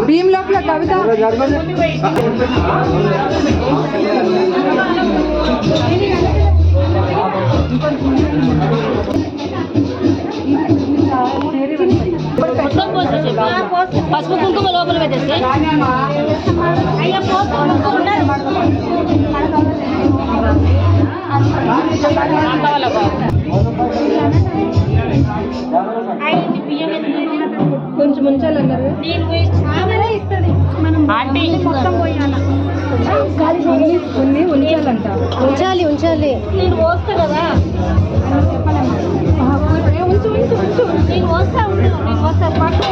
భీమ్ లోపల కవిత పసుపు కుంకుమ లోపల పెట్టేస్తే కొంచెం ఉంచాలన్నారు కొన్ని ఉంచాలంట. ఉంచాలి ఉంచాలి నేను పోస్తా కదా ఉంచు ఉంచు ఉంచు నేను పోస్తా ఉంటాను నేను పోస్తా పట్టు